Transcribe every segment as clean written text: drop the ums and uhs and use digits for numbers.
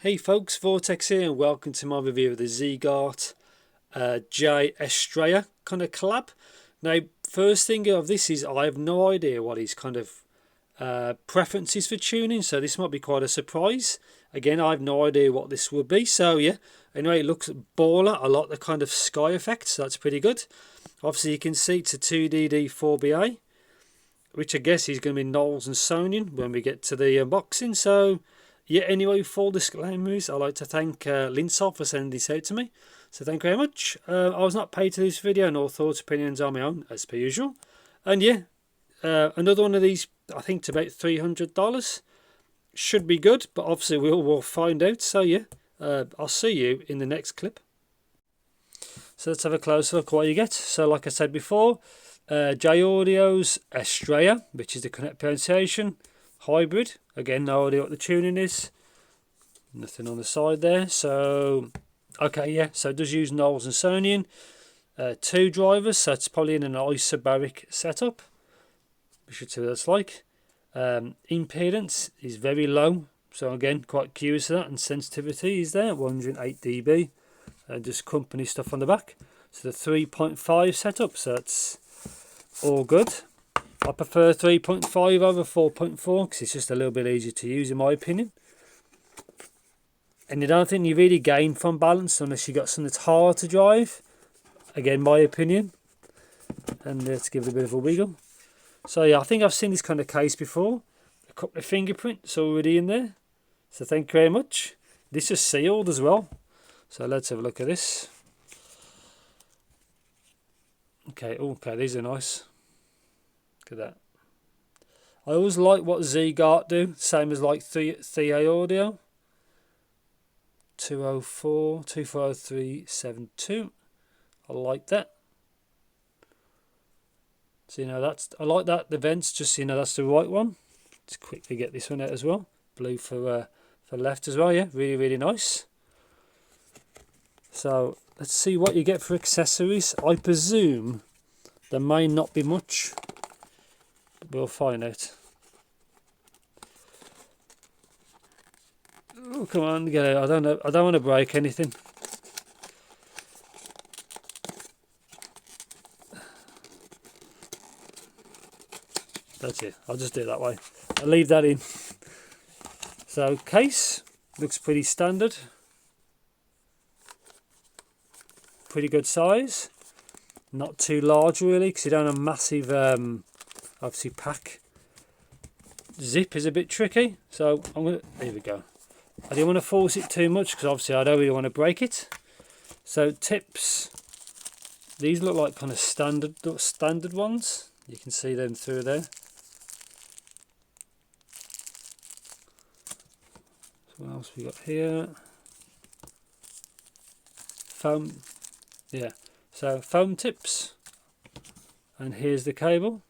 Hey folks, Vortex here and welcome to my review of the Ziigaat Jay Estrella kind of collab. Now, first thing of this is I have no idea what his kind of preferences for tuning, so this might be quite a surprise. Again, I have no idea what this will be, so yeah. Anyway, it looks baller. I like the kind of sky effect, so that's pretty good. Obviously, you can see it's a 2DD 4BA, which I guess is going to be Knowles and Sonion when we get to the unboxing, so... yeah, anyway, full disclaimers, I'd like to thank Linsol for sending this out to me. So thank you very much. I was not paid to this video, nor thoughts, opinions on my own, as per usual. And yeah, another one of these, I think it's about $300. Should be good, but obviously we'll find out. So yeah, I'll see you in the next clip. So let's have a closer look at what you get. So like I said before, Jay Audio's Estrella, which is the correct pronunciation. Hybrid, again, no idea what the tuning is, nothing on the side there. So okay, yeah, so it does use Knowles and Sonion, 2 drivers, so it's probably in an isobaric setup. We should see what that's like. Impedance is very low, so again, quite curious of that, and sensitivity is there, 108 dB, just company stuff on the back. So the 3.5 setup, so that's all good. I prefer 3.5 over 4.4 because it's just a little bit easier to use in my opinion. And I don't think you really gain from balance unless you got something that's hard to drive. Again, my opinion. And let's give it a bit of a wiggle. So yeah, I think I've seen this kind of case before. A couple of fingerprints already in there. So thank you very much. This is sealed as well. So let's have a look at this. Okay, these are nice. Look at that. I always like what Ziigaat do, same as like Theo Audio. 204 24372. I like that. So that's, I like that, the vents, just that's the right one. Let's quickly get this one out as well. Blue for left as well, yeah, really nice. So let's see what you get for accessories. I presume there may not be much. We'll find out. Oh, come on, get it. I don't want to break anything. That's it. I'll just do it that way. I'll leave that in. So case looks pretty standard. Pretty good size. Not too large really, because you don't have a massive obviously pack. Zip is a bit tricky, so I'm gonna, here we go. I don't want to force it too much because obviously I don't really want to break it. So tips, these look like kind of standard ones. You can see them through there. So what else we got here? Foam, yeah. So foam tips, and here's the cable.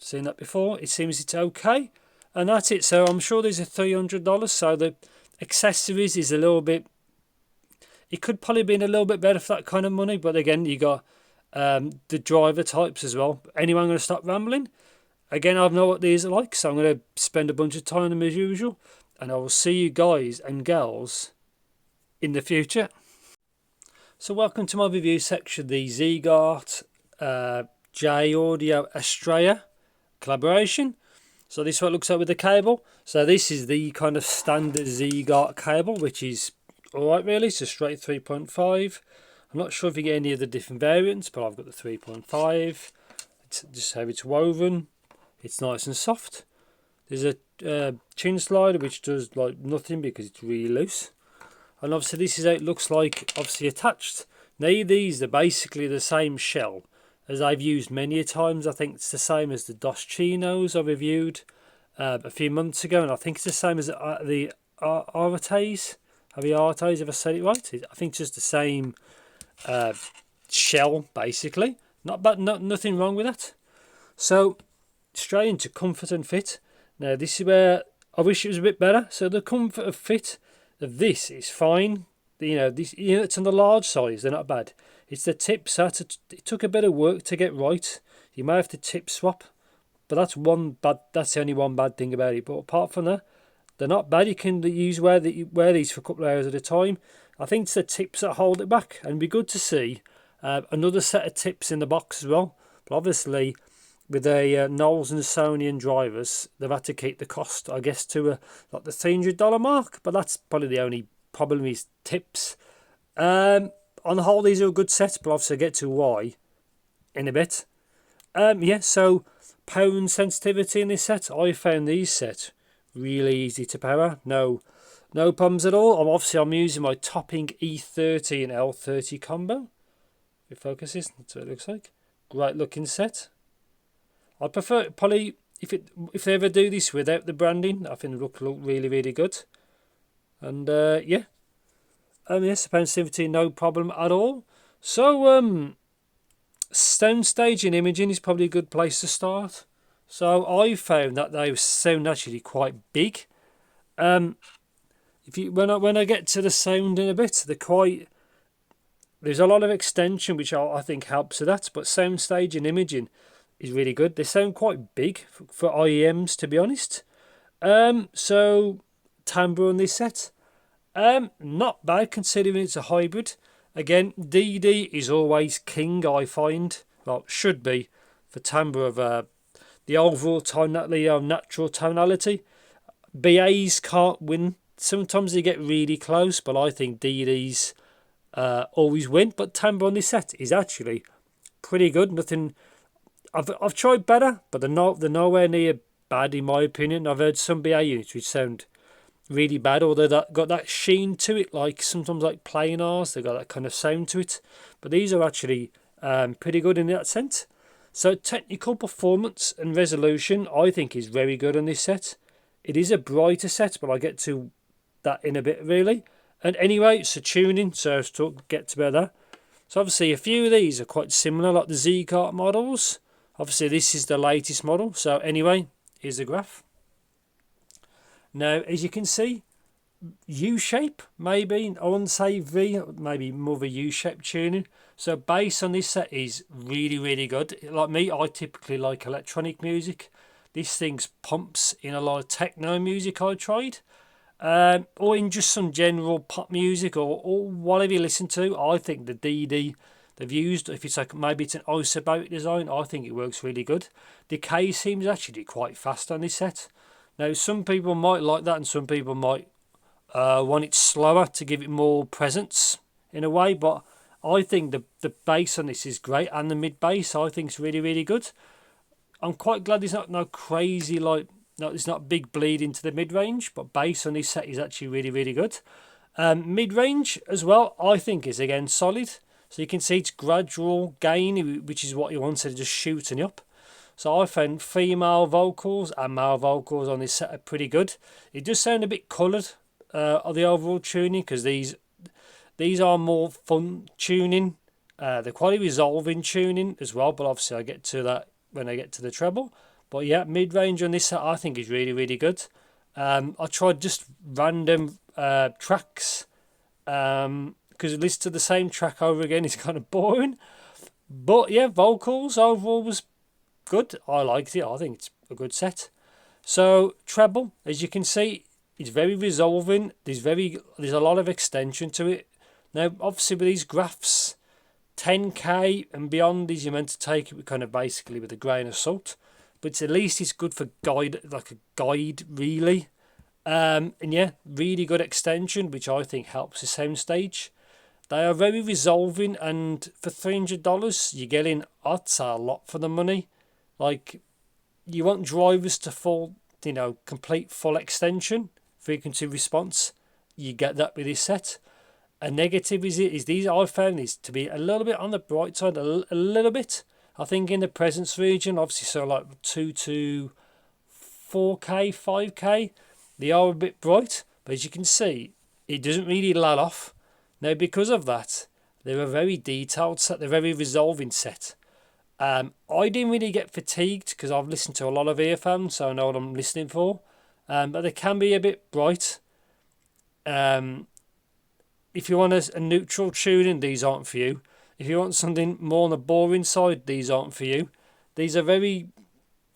Seen that before. It seems it's okay, and that's it. So I'm sure these are $300. So the accessories is a little bit, it could probably be a little bit better for that kind of money, but again, you got the driver types as well. Anyway, I'm going to stop rambling. Again, I know what these are like, so I'm going to spend a bunch of time on them as usual, and I will see you guys and girls in the future. So welcome to my review section, the Ziigaat Jay Audio Estrella collaboration. So this is what it looks like with the cable. So this is the kind of standard Ziigaat cable, which is alright really. It's a straight 3.5. I'm not sure if you get any of the different variants, but I've got the 3.5. It's just how it's woven. It's nice and soft. There's a chin slider which does like nothing because it's really loose. And obviously this is how it looks like, obviously attached. Now these are basically the same shell as I've used many a times. I think it's the same as the Dos Chinos I reviewed a few months ago, and I think it's the same as the armatures. Have the armatures, ever said it right? I think it's just the same shell basically. Nothing wrong with that. So straight into comfort and fit. Now this is where I wish it was a bit better. So the comfort of fit of this is fine. It's on the large size, they're not bad. It's the tips that it took a bit of work to get right. You may have to tip swap but that's the only one bad thing about it. But apart from that, they're not bad. You can wear these for a couple of hours at a time. I think it's the tips that hold it back, and it'd be good to see another set of tips in the box as well. But obviously, with the Knowles and Sonion drivers, they've had to keep the cost, I guess, to like the $300 mark. But that's probably the only problem is tips. On the whole, these are a good set, but obviously I'll get to why in a bit. So pound sensitivity in this set, I found these set really easy to power. No problems at all. I'm using my Topping E30 and L30 combo. It focuses, that's what it looks like. Great looking set. I prefer probably if they ever do this without the branding, I think it look really, really good. And yes, the pound sensitivity, no problem at all. So Soundstage and imaging is probably a good place to start. So I found that they sound actually quite big. When I get to the sound in a bit, there's a lot of extension which I think helps with that. But Soundstage and imaging is really good. They sound quite big for IEMs, to be honest. So timbre on this set, not bad considering it's a hybrid. Again, DD is always king, I find. Well, should be for timbre of the overall natural tonality. BAs can't win. Sometimes they get really close, but I think DDs always win. But timbre on this set is actually pretty good. Nothing. I've tried better, but they're nowhere near bad in my opinion. I've heard some BA units which sound really bad, although that got that sheen to it, like sometimes like planars, they got that kind of sound to it. But these are actually pretty good in that sense. So technical performance and resolution, I think, is very good on this set. It is a brighter set, but I'll get to that in a bit really. And anyway, so tuning, so let's get about that. So obviously a few of these are quite similar, like the Ziigaat models. Obviously this is the latest model. So anyway, here's the graph. Now, as you can see, U-shape, maybe, I wouldn't say V, maybe more of a U-shape tuning. So bass on this set is really, really good. Like me, I typically like electronic music. This thing's pumps in a lot of techno music I tried. Or in just some general pop music or whatever you listen to. I think the DD they've used, if it's like maybe it's an isobaric design, I think it works really good. Decay seems actually quite fast on this set. Now some people might like that and some people might want it slower to give it more presence in a way, but I think the bass on this is great, and the mid bass I think is really, really good. I'm quite glad there's not no crazy there's not big bleed into the mid range, but bass on this set is actually really, really good. Mid range as well, I think, is again solid. So you can see it's gradual gain, which is what you want, instead of just shooting up. So I found female vocals and male vocals on this set are pretty good. It does sound a bit coloured of the overall tuning, because these are more fun tuning. They're quite resolving tuning as well, but obviously I get to that when I get to the treble. But yeah, mid range on this set I think is really, really good. I tried just random tracks because listen to the same track over again is kind of boring. But yeah, vocals overall was good. I liked it. I think it's a good set. So treble, as you can see, it's very resolving. There's a lot of extension to it. Now, obviously, with these graphs, 10k and beyond, these you're meant to take it kind of basically with a grain of salt. But at least it's good for guide, like a guide really. And yeah, really good extension, which I think helps the Soundstage. They are very resolving, and for $300, you're getting, I'd say, a lot for the money. Like, you want drivers to fall, complete full extension, frequency response. You get that with this set. A negative is these, I found these to be a little bit on the bright side, a little bit. I think in the presence region, obviously, so like 2 to 4k, 5k, they are a bit bright, but as you can see, it doesn't really lull off. Now, because of that, they're a very detailed set, they're a very resolving set. I didn't really get fatigued because I've listened to a lot of earphones, so I know what I'm listening for. But they can be a bit bright. If you want a neutral tuning, these aren't for you. If you want something more on the boring side, these aren't for you. These are very,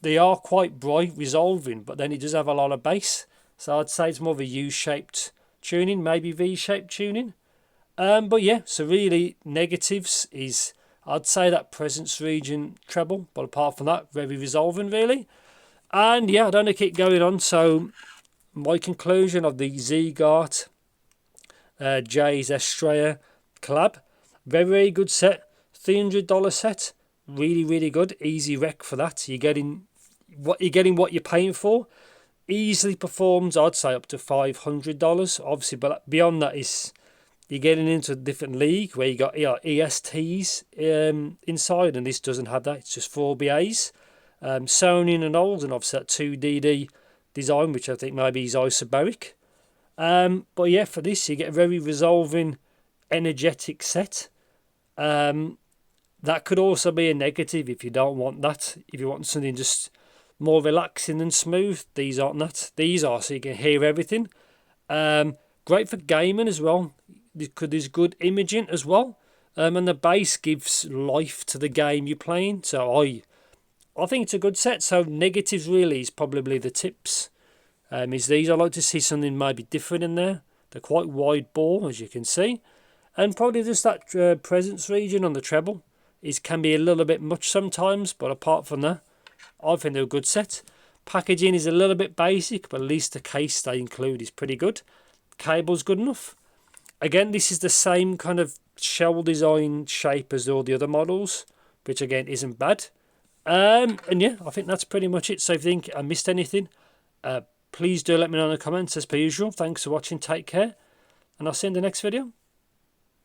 they are quite bright resolving, but then it does have a lot of bass. So I'd say it's more of a U-shaped tuning, maybe V-shaped tuning. But yeah, so really negatives is, I'd say that presence region treble, but apart from that, very resolving really. And yeah, I don't want to keep going on. So my conclusion of the Ziigaat Jay Estrella collab, very, very good set, $300 set, really, really good, easy rec for that. You're getting what you're paying for. Easily performs, I'd say up to $500. Obviously, but beyond that is you're getting into a different league where you got ESTs inside, and this doesn't have that. It's just 4BAs. Sonion and Knowles, and obviously that 2DD design, which I think maybe is isobaric. But yeah, for this you get a very resolving, energetic set. That could also be a negative if you don't want that. If you want something just more relaxing and smooth, these aren't that. These are so you can hear everything. Great for gaming as well. There's good imaging as well. And the bass gives life to the game you're playing. So I think it's a good set. So negatives really is probably the tips. Is these. I like to see something maybe different in there. They're quite wide bore, as you can see. And probably just that presence region on the treble can be a little bit much sometimes. But apart from that, I think they're a good set. Packaging is a little bit basic, but at least the case they include is pretty good. Cable's good enough. Again, this is the same kind of shell design shape as all the other models, which again isn't bad. And yeah, I think that's pretty much it. So if you think I missed anything, please do let me know in the comments as per usual. Thanks for watching, take care, and I'll see you in the next video.